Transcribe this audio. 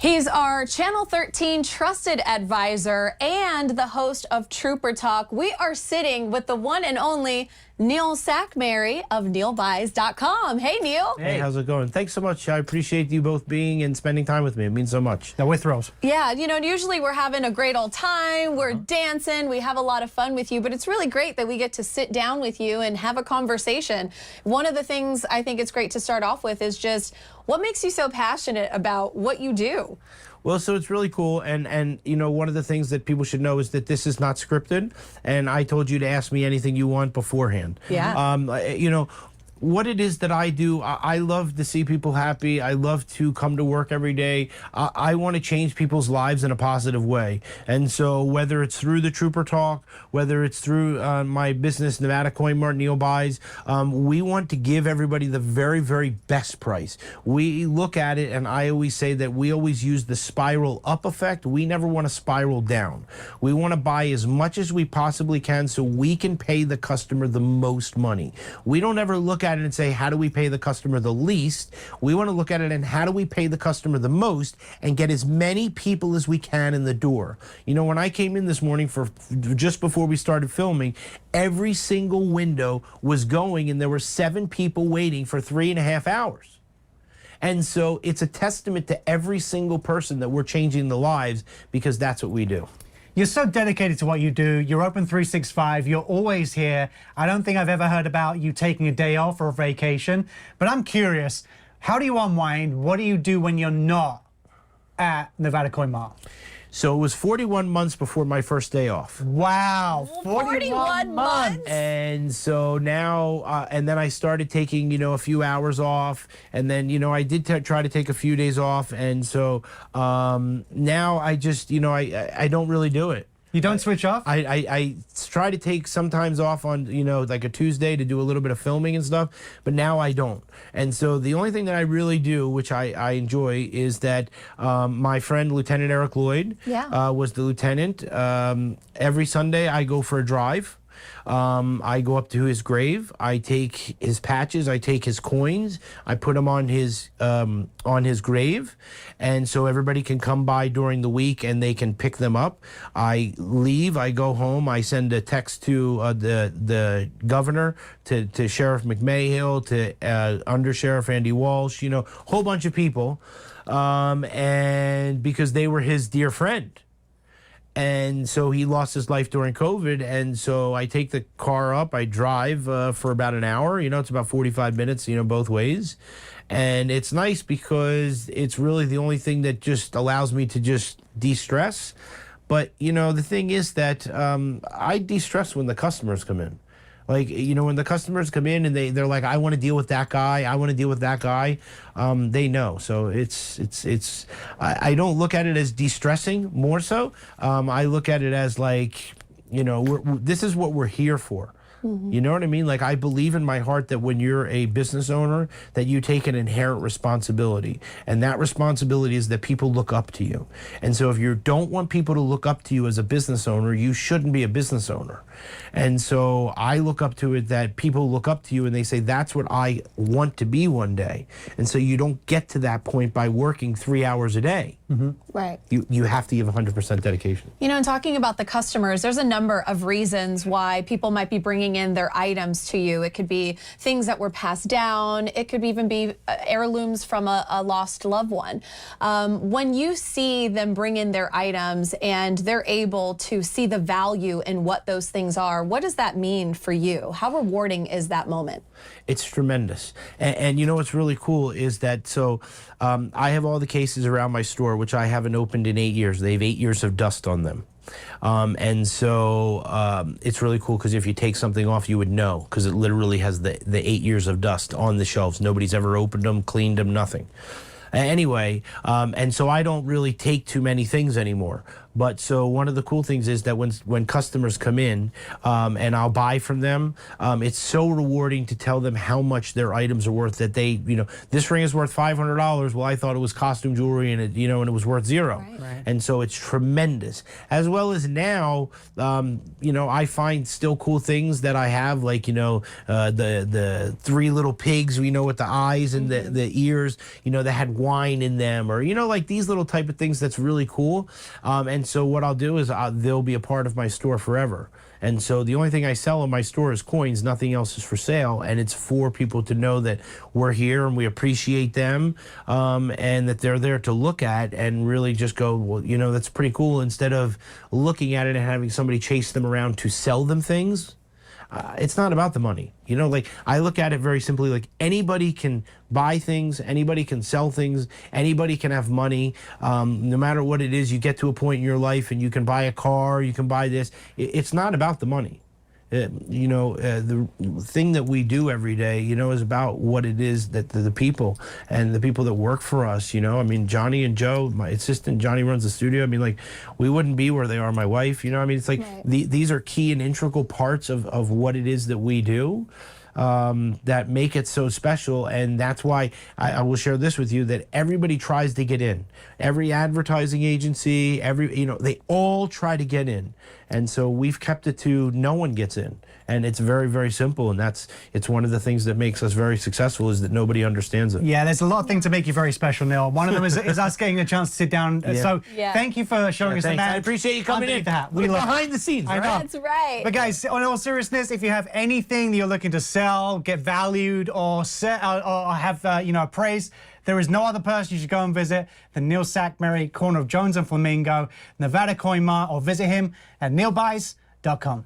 He's our Channel 13 trusted advisor and the host of Trooper Talk. We are sitting with the one and only Neil Sackmary of neilbuys.com. Hey, Neil. Hey, how's it going? Thanks so much. I appreciate you both being and spending time with me. It means so much. No, we're thrilled. Yeah, you know, usually we're having a great old time. We're dancing. We have a lot of fun with you, but it's really great that we get to sit down with you and have a conversation. One of the things I think it's great to start off with is just what makes you so passionate about what you do? Well, so it's really cool, and you know, one of the things that people should know is that this is not scripted, and I told you to ask me anything you want beforehand. Yeah. You know, what it is that I do, I love to see people happy. I love to come to work every day. I want to change people's lives in a positive way. And so whether it's through the Trooper Talk, whether it's through my business, Nevada Coin Mart, Neil Buys, we want to give everybody the very, very best price. We look at it, and I always say that we always use the spiral up effect. We never want to spiral down. We want to buy as much as we possibly can so we can pay the customer the most money. We don't ever look at it and say, how do we pay the customer the least? We want to look at it and how do we pay the customer the most and get as many people as we can in the door. You know, when I came in this morning for just before we started filming, every single window was going and there were 7 people waiting for 3.5 hours. And so it's a testament to every single person that we're changing the lives, because that's what we do. You're so dedicated to what you do. You're open 365. You're always here. I don't think I've ever heard about you taking a day off or a vacation. But I'm curious, how do you unwind? What do you do when you're not at Nevada Coin Mart? So it was 41 months before my first day off. Wow, 41 months. And so now, and then I started taking, you know, a few hours off. And then, you know, I did try to take a few days off. And so now I just, you know, I don't really do it. You don't switch off? I try to take sometimes off on, you know, like a Tuesday to do a little bit of filming and stuff, but now I don't. And so the only thing that I really do, which I enjoy, is that my friend Lieutenant Eric Lloyd was the lieutenant. Every Sunday I go for a drive. I go up to his grave. I take his patches. I take his coins. I put them on his grave, and so everybody can come by during the week and they can pick them up. I leave. I go home. I send a text to the governor, to Sheriff McMahill, to Under Sheriff Andy Walsh. You know, a whole bunch of people, and because they were his dear friend. And so he lost his life during COVID, and so I take the car up, I drive for about an hour, you know, it's about 45 minutes, you know, both ways. And it's nice because it's really the only thing that just allows me to just de-stress. But, you know, the thing is that I de-stress when the customers come in. Like, you know, when the customers come in and they're like, I want to deal with that guy, I want to deal with that guy, they know. So I don't look at it as de-stressing more so. I look at it as like, you know, this is what we're here for. You know what I mean? Like, I believe in my heart that when you're a business owner, that you take an inherent responsibility. And that responsibility is that people look up to you. And so if you don't want people to look up to you as a business owner, you shouldn't be a business owner. And so I look up to it that people look up to you and they say, that's what I want to be one day. And so you don't get to that point by working 3 hours a day. Right. You have to give 100% dedication. You know, in talking about the customers, there's a number of reasons why people might be bringing in their items to you. It could be things that were passed down. It could even be heirlooms from a lost loved one. When you see them bring in their items and they're able to see the value in what those things are, what does that mean for you? How rewarding is that moment? It's tremendous. And you know what's really cool is that, so I have all the cases around my store, which I haven't opened in 8 years. They have 8 years of dust on them. And so it's really cool because if you take something off, you would know, because it literally has the 8 years of dust on the shelves. Nobody's ever opened them, cleaned them, nothing. Anyway, and so I don't really take too many things anymore. But so one of the cool things is that when customers come in and I'll buy from them, it's so rewarding to tell them how much their items are worth. That they, this ring is worth $500. Well, I thought it was costume jewelry, and and it was worth zero. Right. And so it's tremendous. As well as now, I find still cool things that I have, like the three little pigs, with the eyes and the ears, that had wine in them, or like these little type of things. That's really cool. And so what I'll do is they'll be a part of my store forever. And so the only thing I sell in my store is coins. Nothing else is for sale. And it's for people to know that we're here and we appreciate them, and that they're there to look at and really just go, well, that's pretty cool, instead of looking at it and having somebody chase them around to sell them things. It's not about the money. Like I look at it very simply, like anybody can buy things, anybody can sell things, anybody can have money. No matter what it is, you get to a point in your life and you can buy a car, you can buy this. It's not about the money. The thing that we do every day, is about what it is that the people and the people that work for us, Johnny and Joe, my assistant, Johnny runs the studio. We wouldn't be where they are, my wife, it's like right. These are key and integral parts of what it is that we do. That make it so special, and that's why I will share this with you, that everybody tries to get in. Every advertising agency, they all try to get in, and so we've kept it to no one gets in, and it's very, very simple, and it's one of the things that makes us very successful, is that nobody understands it. Yeah, there's a lot of things to make you very special, Neil. One of them is us getting a chance to sit down. Yeah. So Yeah. thank you for showing us the man. I appreciate you coming in. We love behind the scenes. I know. Right? That's right. But guys, on all seriousness, if you have anything that you're looking to sell, get valued, or have appraised, there is no other person you should go and visit than Neil Sackmary, corner of Jones and Flamingo, Nevada Coin Mart, or visit him at neilbuys.com.